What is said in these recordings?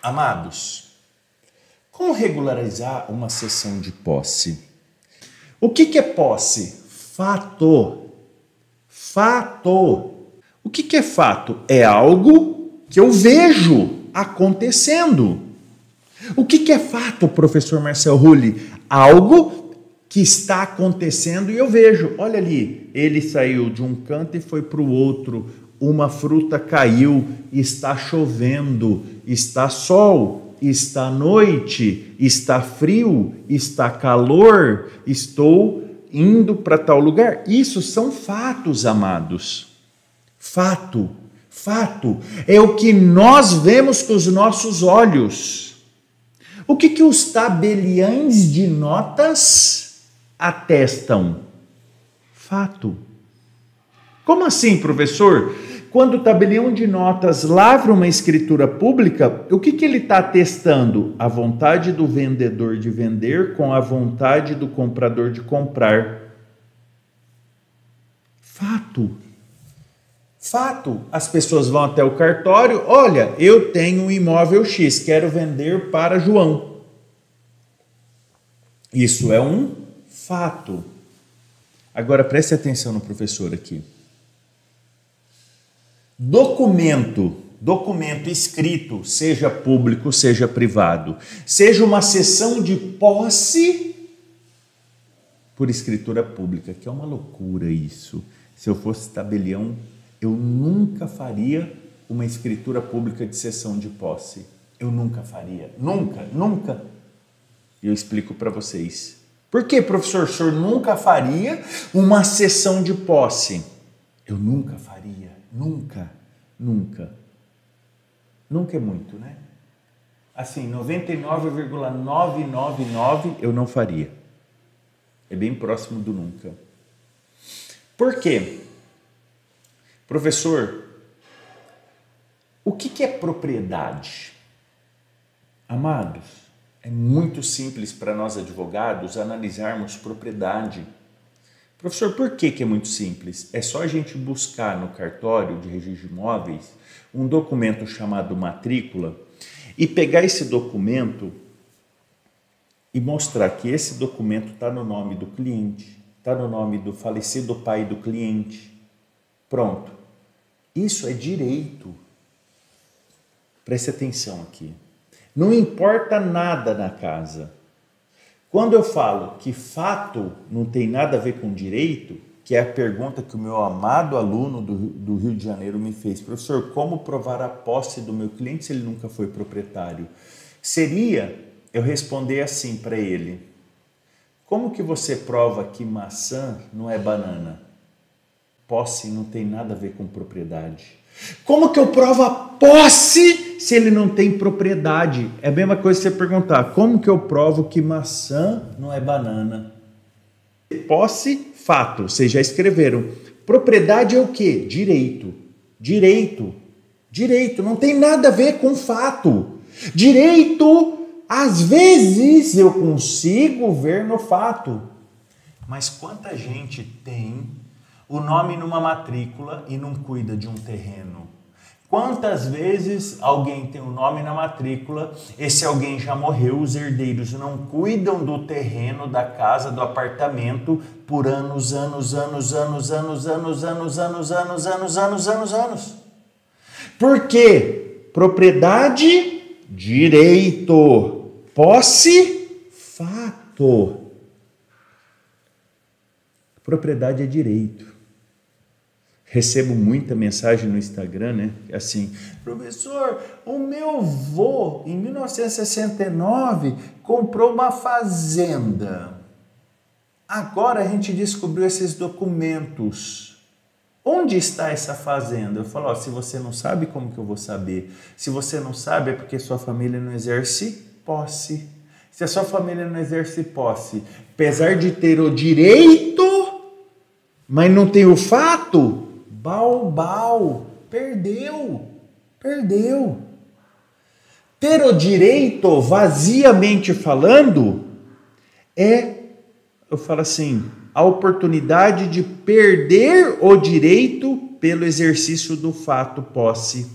Amados, como regularizar uma cessão de posse? O que é posse? Fato. Fato. O que é fato? É algo que eu vejo acontecendo. O que é fato, professor Marcel Rulli? Algo que está acontecendo e eu vejo. Olha ali, ele saiu de um canto e foi para o outro. Uma fruta caiu, está chovendo, está sol, está noite, está frio, está calor, estou indo para tal lugar. Isso são fatos, amados. Fato, fato é o que nós vemos com os nossos olhos. O que os tabeliães de notas atestam? Fato. Como assim, professor? Quando o tabelião de notas lavra uma escritura pública, o que ele está atestando? A vontade do vendedor de vender com a vontade do comprador de comprar. Fato. Fato. As pessoas vão até o cartório, olha, eu tenho um imóvel X, quero vender para João. Isso é um fato. Agora preste atenção no professor aqui. Documento escrito, seja público, seja privado, seja uma cessão de posse por escritura pública, que é uma loucura isso. Se eu fosse tabelião, eu nunca faria uma escritura pública de cessão de posse. Eu nunca faria. Nunca. E eu explico para vocês. Por que, professor, o senhor nunca faria uma cessão de posse? Eu nunca faria. Nunca. Nunca é muito, né? Assim, 99,999 eu não faria. É bem próximo do nunca. Por quê? Professor, o que é propriedade? Amados, é muito simples para nós advogados analisarmos propriedade. Professor, por que é muito simples? É só a gente buscar no cartório de registro de imóveis um documento chamado matrícula e pegar esse documento e mostrar que esse documento está no nome do cliente, está no nome do falecido pai do cliente. Pronto. Isso é direito. Preste atenção aqui. Não importa nada na casa. Quando eu falo que fato não tem nada a ver com direito, que é a pergunta que o meu amado aluno do Rio de Janeiro me fez, professor, como provar a posse do meu cliente se ele nunca foi proprietário? Seria eu responder assim para ele: como que você prova que maçã não é banana? Posse não tem nada a ver com propriedade. Como que eu provo a posse se ele não tem propriedade? É a mesma coisa que você perguntar, como que eu provo que maçã não é banana? Posse, fato, vocês já escreveram. Propriedade é o quê? Direito. Direito, não tem nada a ver com fato. Direito, às vezes eu consigo ver no fato. Mas quanta gente tem o nome numa matrícula e não cuida de um terreno? Quantas vezes alguém tem o nome na matrícula, esse alguém já morreu, os herdeiros não cuidam do terreno, da casa, do apartamento por anos. Por quê? Propriedade, direito. Posse, fato. Propriedade é direito. Recebo muita mensagem no Instagram, né? Assim, professor, o meu avô, em 1969, comprou uma fazenda. Agora a gente descobriu esses documentos. Onde está essa fazenda? Eu falo, se você não sabe, como que eu vou saber? Se você não sabe, é porque sua família não exerce posse. Se a sua família não exerce posse, apesar de ter o direito, mas não tem o fato, perdeu. Ter o direito, vaziamente falando, eu falo assim, a oportunidade de perder o direito pelo exercício do fato posse.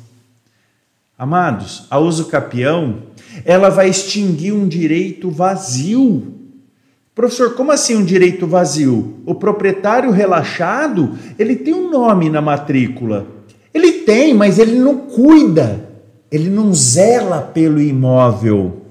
Amados, a usucapião, ela vai extinguir um direito vazio. Professor, como assim um direito vazio? O proprietário relaxado, ele tem um nome na matrícula. Ele tem, mas ele não cuida, ele não zela pelo imóvel.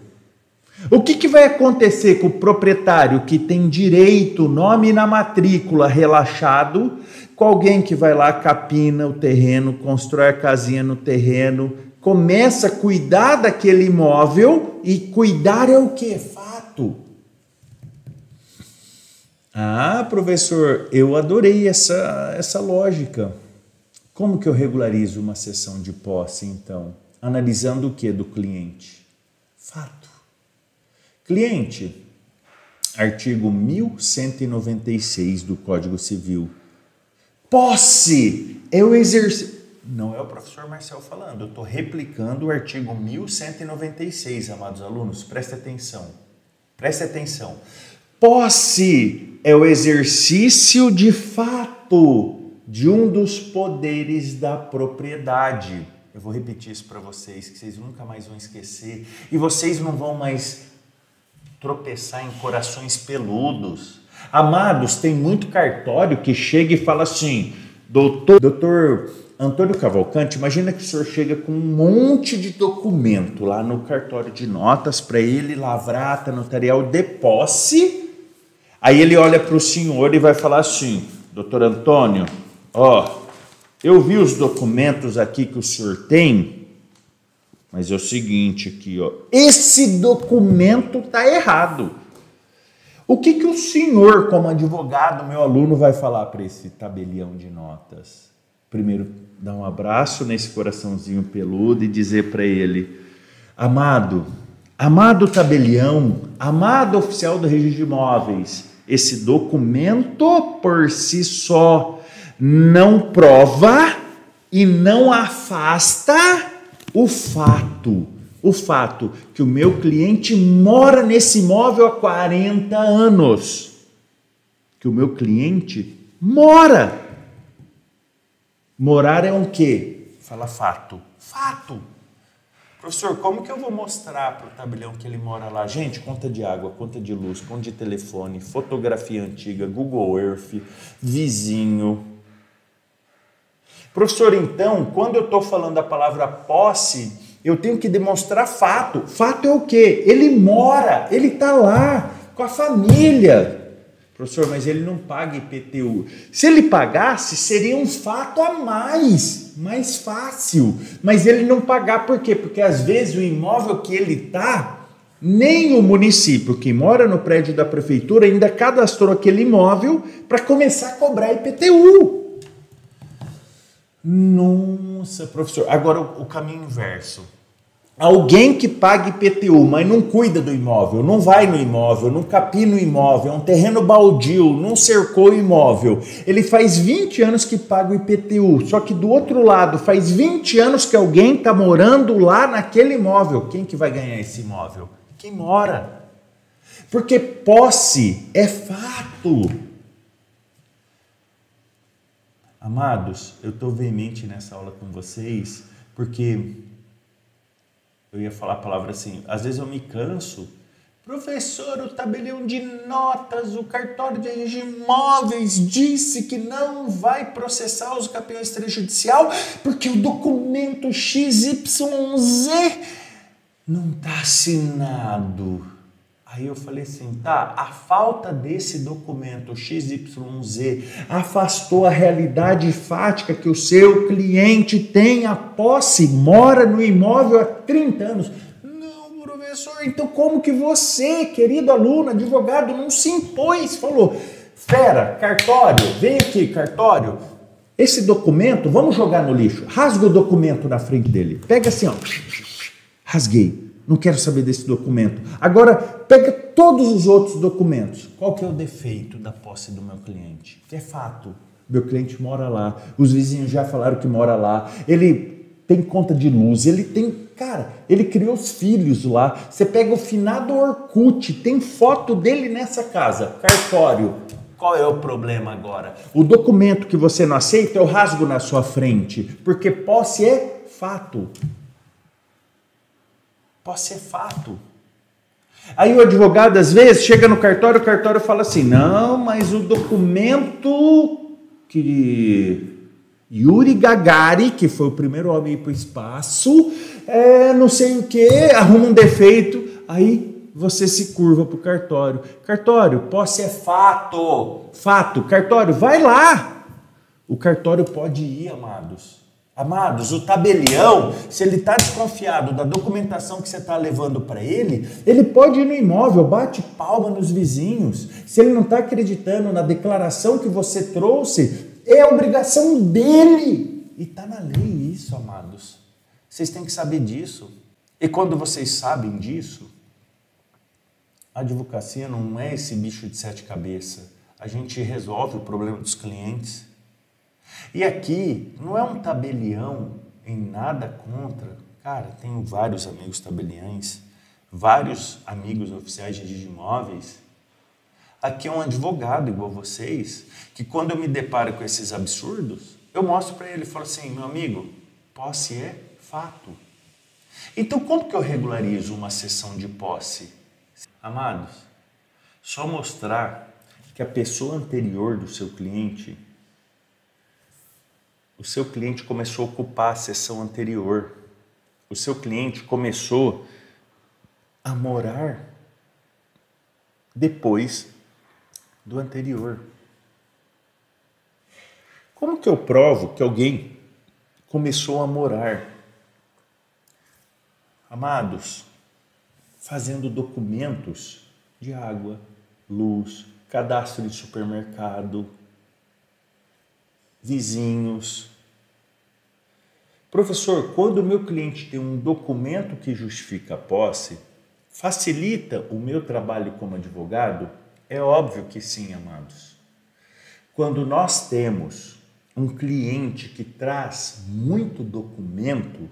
O que vai acontecer com o proprietário que tem direito, nome na matrícula, relaxado, com alguém que vai lá, capina o terreno, constrói a casinha no terreno, começa a cuidar daquele imóvel, e cuidar é o quê? Fato. Ah, professor, eu adorei essa lógica. Como que eu regularizo uma cessão de posse, então? Analisando o que do cliente? Fato. Cliente, artigo 1196 do Código Civil. Posse é o exercício... Não é o professor Marcel falando, eu estou replicando o artigo 1196, amados alunos, preste atenção. Preste atenção. Posse é o exercício de fato de um dos poderes da propriedade. Eu vou repetir isso para vocês, que vocês nunca mais vão esquecer. E vocês não vão mais tropeçar em corações peludos. Amados, tem muito cartório que chega e fala assim, doutor Antônio Cavalcante, imagina que o senhor chega com um monte de documento lá no cartório de notas para ele lavrar ata notarial de posse. Aí ele olha para o senhor e vai falar assim, doutor Antônio, eu vi os documentos aqui que o senhor tem, mas é o seguinte aqui, esse documento está errado. O que o senhor, como advogado, meu aluno, vai falar para esse tabelião de notas? Primeiro, dar um abraço nesse coraçãozinho peludo e dizer para ele, amado tabelião, amado oficial do registro de imóveis, esse documento por si só não prova e não afasta o fato que o meu cliente mora nesse imóvel há 40 anos. Que o meu cliente mora. Morar é um quê? Fala fato. Fato. Professor, como que eu vou mostrar para o tabelião que ele mora lá? Gente, conta de água, conta de luz, conta de telefone, fotografia antiga, Google Earth, vizinho. Professor, então, quando eu estou falando a palavra posse, eu tenho que demonstrar fato. Fato é o quê? Ele mora, ele está lá com a família. Professor, mas ele não paga IPTU. Se ele pagasse, seria um fato a mais fácil. Mas ele não pagar, por quê? Porque às vezes o imóvel que ele está, nem o município que mora no prédio da prefeitura ainda cadastrou aquele imóvel para começar a cobrar IPTU. Nossa, professor. Agora o caminho inverso. Alguém que paga IPTU, mas não cuida do imóvel, não vai no imóvel, não capina o imóvel, é um terreno baldio, não cercou o imóvel. Ele faz 20 anos que paga o IPTU, só que do outro lado faz 20 anos que alguém está morando lá naquele imóvel. Quem que vai ganhar esse imóvel? Quem mora. Porque posse é fato. Amados, eu estou veemente nessa aula com vocês, porque... eu ia falar a palavra assim, às vezes eu me canso. Professor, o tabelião de notas, o cartório de imóveis disse que não vai processar os campeões extrajudicial porque o documento XYZ não está assinado. Aí eu falei assim, tá, a falta desse documento XYZ afastou a realidade fática que o seu cliente tem a posse, mora no imóvel há 30 anos. Não, professor, então como que você, querido aluno, advogado, não se impôs? Falou, fera, cartório, vem aqui, cartório, esse documento, vamos jogar no lixo. Rasga o documento na frente dele. Pega assim, rasguei. Não quero saber desse documento. Agora, pega todos os outros documentos. Qual que é o defeito da posse do meu cliente? Que é fato. Meu cliente mora lá. Os vizinhos já falaram que mora lá. Ele tem conta de luz. Ele tem... cara, ele criou os filhos lá. Você pega o finado Orkut. Tem foto dele nessa casa. Cartório. Qual é o problema agora? O documento que você não aceita, eu rasgo na sua frente. Porque posse é fato. Posse é fato. Aí o advogado, às vezes, chega no cartório, o cartório fala assim, não, mas o documento que Yuri Gagarin, que foi o primeiro homem a ir para o espaço, não sei o que, arruma um defeito, aí você se curva para o cartório. Cartório, posse é fato. Fato, cartório, vai lá. O cartório pode ir, amados. Amados, o tabelião, se ele está desconfiado da documentação que você está levando para ele pode ir no imóvel, bate palma nos vizinhos. Se ele não está acreditando na declaração que você trouxe, é obrigação dele. E está na lei isso, amados. Vocês têm que saber disso. E quando vocês sabem disso, a advocacia não é esse bicho de 7 cabeças. A gente resolve o problema dos clientes. E aqui não é um tabelião em nada contra. Cara, tenho vários amigos tabeliães, vários amigos oficiais de imóveis. Aqui é um advogado igual vocês, que quando eu me deparo com esses absurdos, eu mostro para ele e falo assim, meu amigo, posse é fato. Então como que eu regularizo uma sessão de posse? Amados, só mostrar que a pessoa anterior do seu cliente, o seu cliente começou a ocupar a sessão anterior. O seu cliente começou a morar depois do anterior. Como que eu provo que alguém começou a morar? Amados, fazendo documentos de água, luz, cadastro de supermercado, vizinhos. Professor, quando o meu cliente tem um documento que justifica a posse, facilita o meu trabalho como advogado? É óbvio que sim, amados. Quando nós temos um cliente que traz muito documento,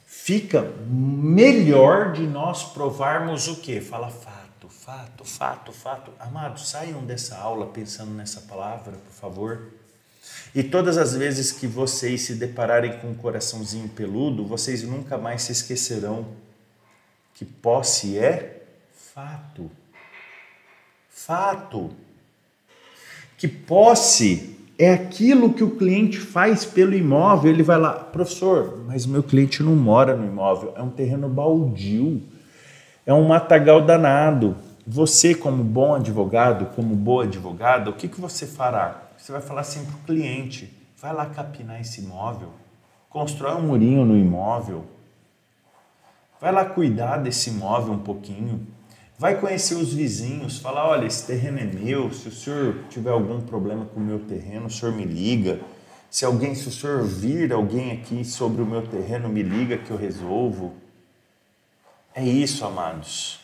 fica melhor de nós provarmos o quê? Fala fato, fato, fato, fato. Amados, saiam dessa aula pensando nessa palavra, por favor. E todas as vezes que vocês se depararem com um coraçãozinho peludo, vocês nunca mais se esquecerão que posse é fato. Fato. Que posse é aquilo que o cliente faz pelo imóvel. Ele vai lá, professor, mas meu cliente não mora no imóvel, é um terreno baldio, é um matagal danado. Você, como bom advogado, como boa advogada, o que você fará? Você vai falar assim para o cliente, vai lá capinar esse imóvel, constrói um murinho no imóvel, vai lá cuidar desse imóvel um pouquinho, vai conhecer os vizinhos, falar, olha, esse terreno é meu, se o senhor tiver algum problema com o meu terreno, o senhor me liga, se o senhor vir alguém aqui sobre o meu terreno, me liga que eu resolvo. É isso, amados.